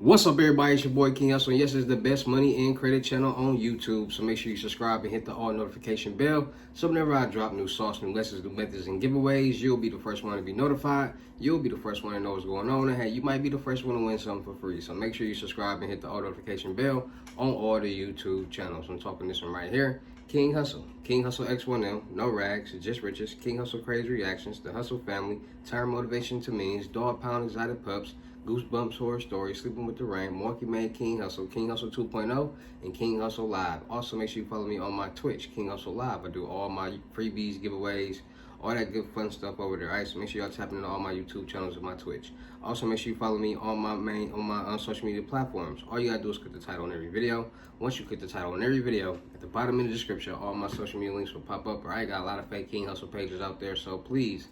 What's up, everybody? It's your boy King Hustle. Yes, it's the best money and credit channel on YouTube. So make sure you subscribe and hit the all notification bell. So whenever I drop new sauce, new lessons, new methods, and giveaways, you'll be the first one to be notified. You'll be the first one to know what's going on. And hey, you might be the first one to win something for free. So make sure you subscribe and hit the all notification bell on all the YouTube channels. I'm talking this one right here. King Hustle. King Hustle X1M, no rags, just riches. King Hustle Crazy Reactions, The Hustle Family, Turn Motivation to Means, Dog Pound Exotic Pups, Goosebumps Horror Story, Sleeping with the Rain, Monkey Man, King Hustle 2.0, and King Hustle Live. Also, make sure you follow me on my Twitch, King Hustle Live. I do all my freebies, giveaways, all that good fun stuff over there. All right, so make sure y'all tap into all my YouTube channels and my Twitch. Also, make sure you follow me on my social media platforms. All you gotta do is click the title on every video. Once you click the title on every video, at the bottom of the description, all my social media links will pop up. I got a lot of fake King Hustle pages out there, so please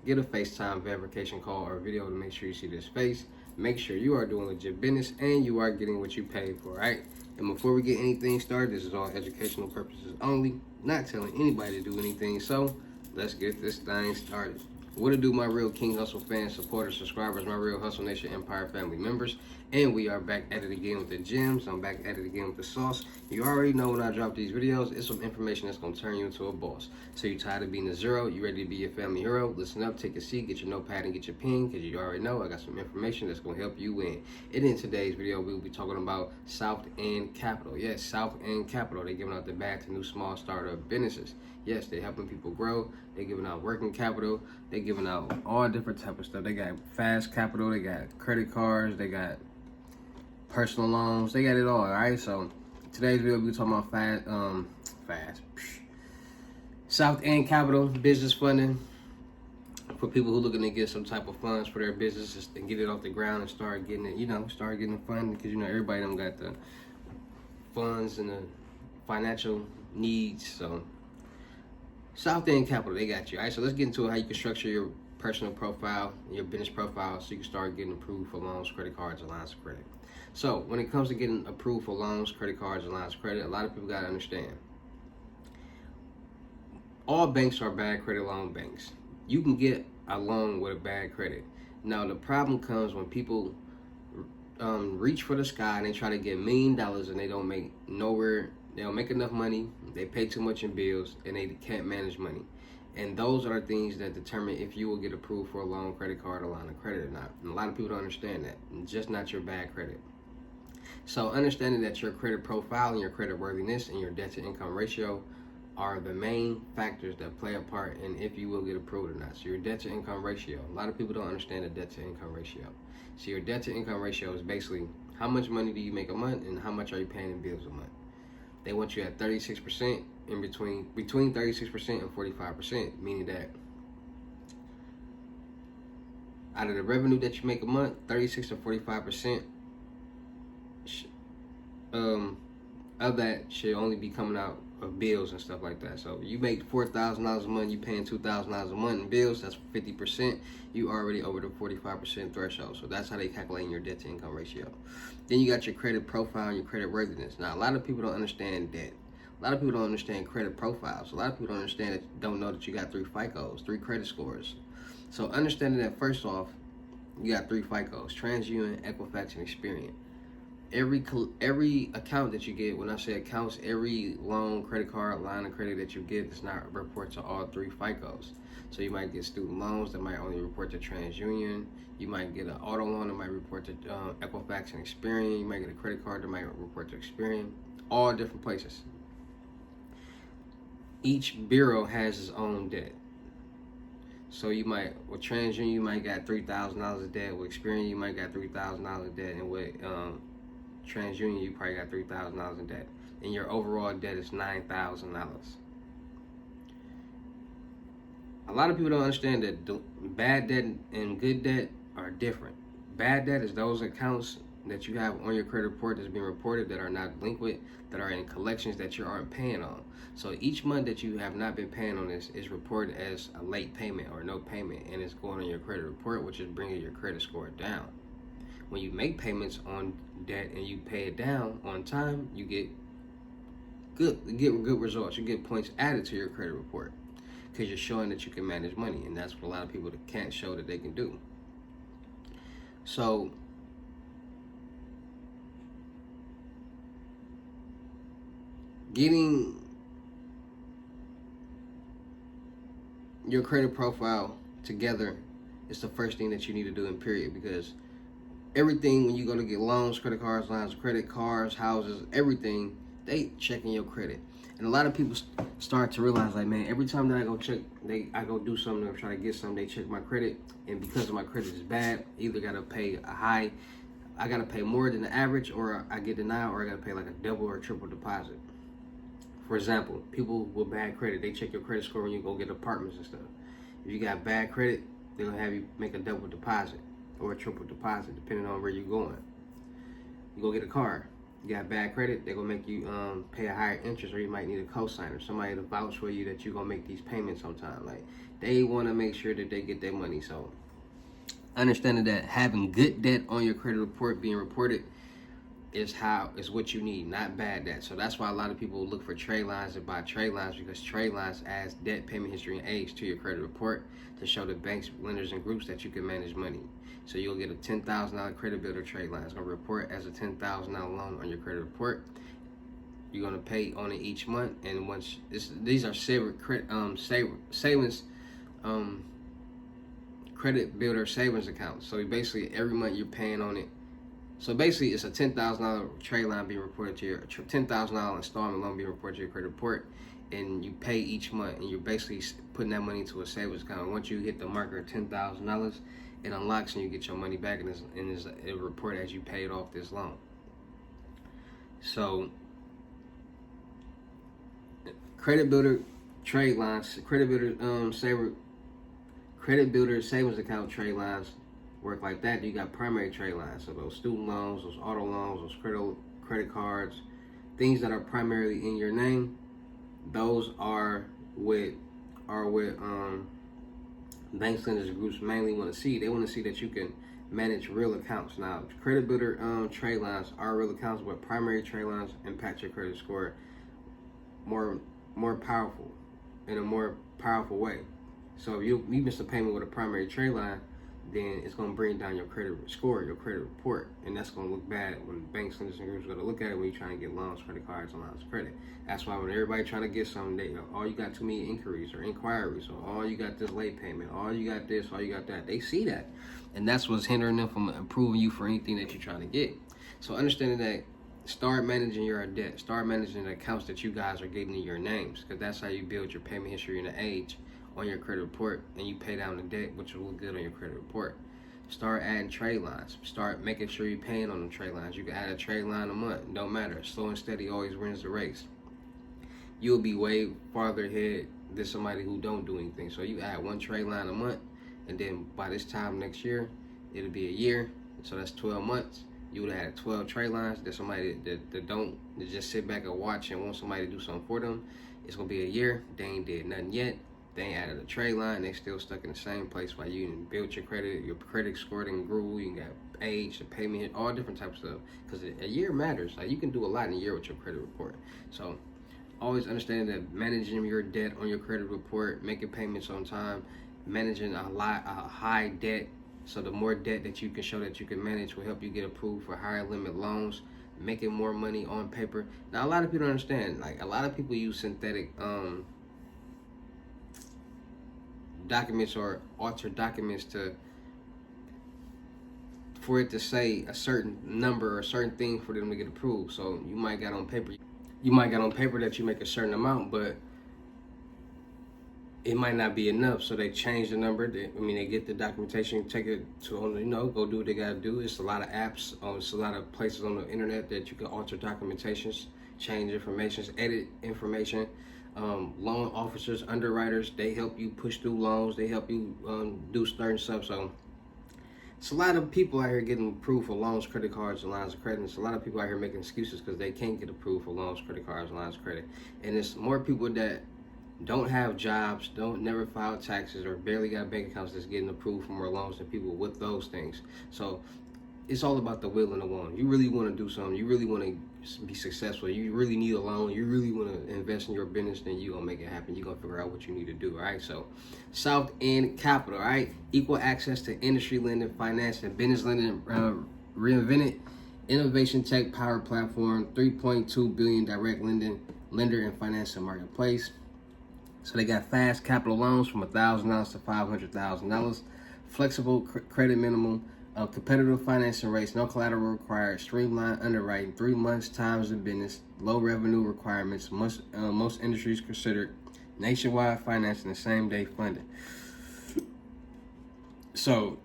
get a FaceTime verification call or video to make sure you see this face. Make sure you are doing legit business and you are getting what you paid for, right? And before we get anything started, this is all educational purposes only, not telling anybody to do anything. So let's get this thing started. What to do, my real King Hustle fans, supporters, subscribers, my real Hustle Nation Empire family members. And we are back at it again with the gems. I'm back at it again with the sauce. You already know when I drop these videos, it's some information that's going to turn you into a boss. So you tired of being a zero? You ready to be your family hero? Listen up, take a seat, get your notepad and get your pen, because you already know I got some information that's going to help you win. And in today's video, we will be talking about South End Capital. Yes, South End Capital. They're giving out the bag to new small startup businesses. Yes, they're helping people grow. They're giving out working capital. They're giving out all different type of stuff. They got fast capital. They got credit cards. They got personal loans. They got it all right? So today's video, we're talking about South End Capital, business funding for people who looking to get some type of funds for their businesses and get it off the ground and start getting it, start getting funding, because everybody them got the funds and the financial needs. So South End Capital, they got you. All right, so let's get into how you can structure your personal profile, your business profile, so you can start getting approved for loans, credit cards, and lines of credit. So when it comes to getting approved for loans, credit cards, and lines of credit, a lot of people got to understand, all banks are bad credit loan banks. You can get a loan with a bad credit. Now the problem comes when people reach for the sky and they try to get $1 million and they don't make nowhere. They don't make enough money. They pay too much in bills and they can't manage money. And those are things that determine if you will get approved for a loan, credit card, or line of credit or not. And a lot of people don't understand that. It's just not your bad credit. So understanding that your credit profile and your credit worthiness and your debt to income ratio are the main factors that play a part in if you will get approved or not. So your debt to income ratio, a lot of people don't understand the debt to income ratio. So your debt to income ratio is basically how much money do you make a month and how much are you paying in bills a month. They want you at 36% in between 36% and 45%, meaning that out of the revenue that you make a month, 36 to 45% of that should only be coming out of bills and stuff like that. So you make $4,000 a month, you paying $2,000 a month in bills, that's 50%. You already over the 45% threshold. So that's how they calculate your debt to income ratio. Then you got your credit profile and your credit worthiness. Now a lot of people don't understand debt. A lot of people don't understand credit profiles. A lot of people don't know that you got 3 FICOs, 3 credit scores. So understanding that, first off, you got 3 FICOs: TransUnion, Equifax, and Experian. Every account that you get, when I say accounts, every loan, credit card, line of credit that you get does not report to all 3 FICOs. So you might get student loans that might only report to TransUnion. You might get an auto loan that might report to Equifax and Experian. You might get a credit card that might report to Experian. All different places. Each bureau has its own debt. So you might, with TransUnion, you might got $3,000 of debt. With Experian, you might got $3,000 of debt. And with TransUnion, you probably got $3,000 in debt. And your overall debt is $9,000. A lot of people don't understand that bad debt and good debt are different. Bad debt is those accounts that you have on your credit report that's being reported that are not delinquent, that are in collections that you aren't paying on. So each month that you have not been paying on this is reported as a late payment or no payment, and it's going on your credit report, which is bringing your credit score down. When you make payments on debt and you pay it down on time, you get good results. You get points added to your credit report because you're showing that you can manage money, and that's what a lot of people that can't show that they can do. So getting your credit profile together is the first thing that you need to do in period, because everything, when you go to get loans, credit cards, lines of credit, cars, houses, everything, they checking your credit. And a lot of people start to realize, like, man, every time that I go do something or try to get something, they check my credit, and because of my credit is bad, either gotta pay I gotta pay more than the average, or I get denied, or I gotta pay like a double or triple deposit. For example, people with bad credit, they check your credit score when you go get apartments and stuff. If you got bad credit, they're gonna have you make a double deposit or a triple deposit, depending on where you're going. You go get a car, you got bad credit, they're gonna make you pay a higher interest, or you might need a cosigner, somebody to vouch for you that you're gonna make these payments sometime. Like, they wanna make sure that they get their money. So understanding that having good debt on your credit report being reported is what you need, not bad debt. So that's why a lot of people look for trade lines and buy trade lines, because trade lines adds debt, payment history, and age to your credit report to show the banks, lenders, and groups that you can manage money. So you'll get a $10,000 credit builder trade line. It's gonna report as a $10,000 loan on your credit report. You're gonna pay on it each month, and once these are savings credit builder savings accounts. So basically every month you're paying on it. So basically it's a $10,000 trade line being reported to your $10,000 installment loan being reported to your credit report, and you pay each month, and you're basically putting that money into a savings account. Once you hit the marker of $10,000, it unlocks and you get your money back, and it report as you paid off this loan. So credit builder trade lines, credit builder savings account trade lines work like that. You got primary trade lines, so those student loans, those auto loans, those credit cards, things that are primarily in your name, those are with banks, lenders, and groups mainly want to see. They want to see that you can manage real accounts. Now, credit builder trade lines are real accounts, but primary trade lines impact your credit score more powerful, in a more powerful way. So if you miss a payment with a primary trade line, then it's going to bring down your credit score, your credit report, and that's going to look bad when banks, lenders, and groups are going to look at it when you're trying to get loans, credit cards, and lines of credit. That's why when everybody trying to get something, oh, you got too many inquiries, or oh, you got this late payment, oh, you got this, oh, you got that. They see that, and that's what's hindering them from approving you for anything that you're trying to get. So understanding that, start managing your debt, start managing the accounts that you guys are getting in your names, because that's how you build your payment history and the age on your credit report, and you pay down the debt, which will look good on your credit report. Start adding trade lines. Start making sure you're paying on the trade lines. You can add a trade line a month. Don't matter. Slow and steady always wins the race. You'll be way farther ahead than somebody who don't do anything. So you add one trade line a month, and then by this time next year, it'll be a year. So that's 12 months. You would have had 12 trade lines. There's somebody that just sit back and watch and want somebody to do something for them. It's gonna be a year. They ain't did nothing yet. They ain't added a trade line. They still stuck in the same place while you didn't build your credit score didn't grew. You got age, the payment, all different types of stuff. Because a year matters. Like, you can do a lot in a year with your credit report. So always understanding that managing your debt on your credit report, making payments on time, managing a high debt. So the more debt that you can show that you can manage will help you get approved for higher limit loans, making more money on paper. Now, a lot of people don't understand. Like, a lot of people use synthetic documents or alter documents for it to say a certain number or a certain thing for them to get approved. So you might got on paper that you make a certain amount, but it might not be enough. So they change the number. They get the documentation, take it to go do what they gotta do. It's a lot of apps, it's a lot of places on the internet that you can alter documentations, change information, edit information. Loan officers, underwriters, they help you push through loans. They help you do certain stuff. So it's a lot of people out here getting approved for loans, credit cards, and lines of credit. It's a lot of people out here making excuses because they can't get approved for loans, credit cards, and lines of credit. And it's more people that don't have jobs, never file taxes, or barely got bank accounts that's getting approved for more loans than people with those things. So it's all about the will and the want. You really want to do something. You really want to be successful. You really need a loan. You really want to invest in your business. Then you're going to make it happen. You're going to figure out what you need to do. All right. So South End Capital. All right. Equal access to industry lending, finance, and business lending. Reinvented innovation tech powered platform. 3.2 billion direct lending lender and financial marketplace. So they got fast capital loans from $1,000 to $500,000, flexible credit minimum, competitive financing rates, no collateral required, streamlined underwriting, 3 months times of business, low revenue requirements, most industries considered, nationwide financing, and same day funding. So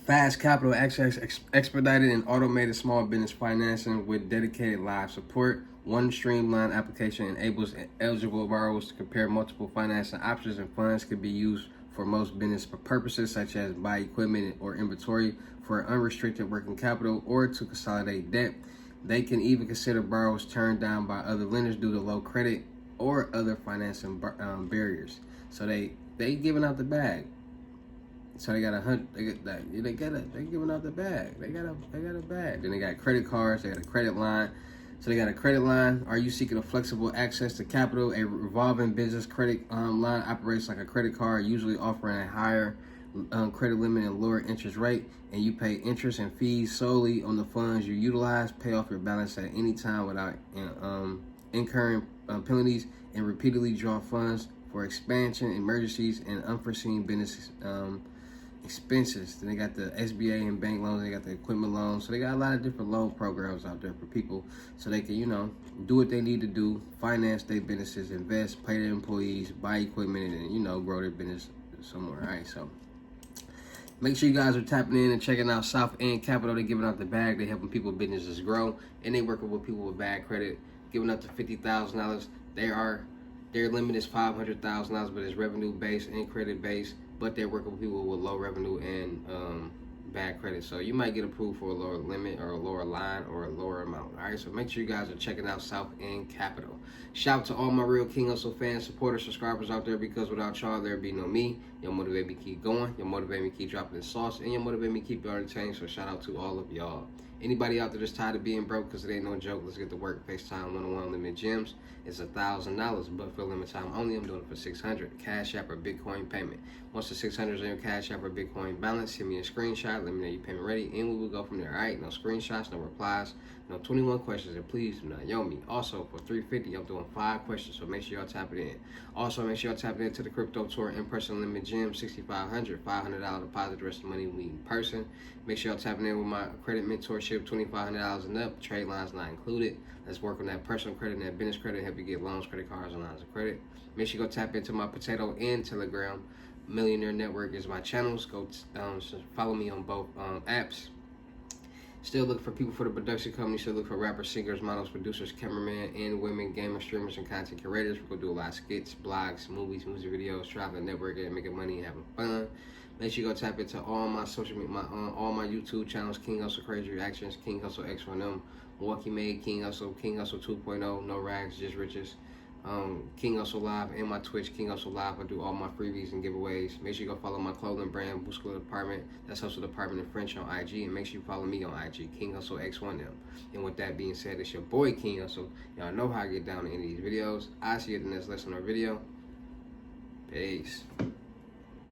fast capital access, expedited and automated small business financing with dedicated live support. One streamlined application enables eligible borrowers to compare multiple financing options, and funds can be used for most business purposes, such as buy equipment or inventory, for unrestricted working capital, or to consolidate debt. They can even consider borrowers turned down by other lenders due to low credit or other financing barriers. So they giving out the bag. So they got they giving out the bag. They got a bag. Then they got credit cards. They got a credit line. So they got a credit line. Are you seeking a flexible access to capital? A revolving business credit line operates like a credit card, usually offering a higher credit limit and lower interest rate, and you pay interest and fees solely on the funds you utilize. Pay off your balance at any time without incurring penalties, and repeatedly draw funds for expansion, emergencies, and unforeseen business expenses. Then they got the SBA and bank loans. They got the equipment loans. So they got a lot of different loan programs out there for people, so they can, do what they need to do, finance their businesses, invest, pay their employees, buy equipment, and grow their business somewhere. All right, so make sure you guys are tapping in and checking out South End Capital. They're giving out the bag. They're helping people businesses grow, and they working with people with bad credit, giving up to $50,000. Their limit is $500,000, but it's revenue based and credit based. But they're working with people with low revenue and bad credit. So you might get approved for a lower limit or a lower line or a lower amount. All right, so make sure you guys are checking out South End Capital. Shout out to all my real King Hustle fans, supporters, subscribers out there, because without y'all, there'd be no me. Y'all motivate me to keep going. Y'all motivate me to keep dropping the sauce. And y'all motivate me to keep y'all entertained. So shout out to all of y'all. Anybody out there that's tired of being broke, because it ain't no joke, let's get to work. FaceTime 101 Limit Gems. It's $1,000, but for limited time only. I'm doing it for $600. Cash App or Bitcoin payment. Once the $600 is on your Cash App or Bitcoin balance, send me a screenshot. Let me know your payment ready, and we will go from there. All right, no screenshots, no replies, no 21 questions, and please do not yo me. Also, for $350, I'm doing 5 questions, so make sure y'all tap it in. Also, make sure y'all tap it into the Crypto Tour in-person Limit Gym, $6,500, $500 deposit, the rest of the money we in person. Make sure y'all tapping in with my credit mentorship, $2,500 and up. Trade lines not included. Let's work on that personal credit and that business credit, help you get loans, credit cards, and lines of credit. Make sure you go tap into my Potato and Telegram. Millionaire Network is my channels. Go follow me on both apps. Still looking for people for the production company. Still looking for rappers, singers, models, producers, cameramen, and women, gamers, streamers, and content curators. We're going to do a lot of skits, blogs, movies, music videos, traveling, networking, making money, and having fun. Make sure you go tap into all my social media, all my YouTube channels: King Hustle Crazy Reactions, King Hustle X1M, Milwaukee Made, King Hustle 2.0, No Rags, Just Riches, King Hustle Live, and my Twitch, King Hustle Live. I do all my freebies and giveaways. Make sure you go follow my clothing brand, Bouscula Department. That's Hustle Department in French on IG. And make sure you follow me on IG, King Hustle X1M. And with that being said, it's your boy King Hustle. Y'all know how I get down in these videos. I'll see you in the next lesson or video. Peace.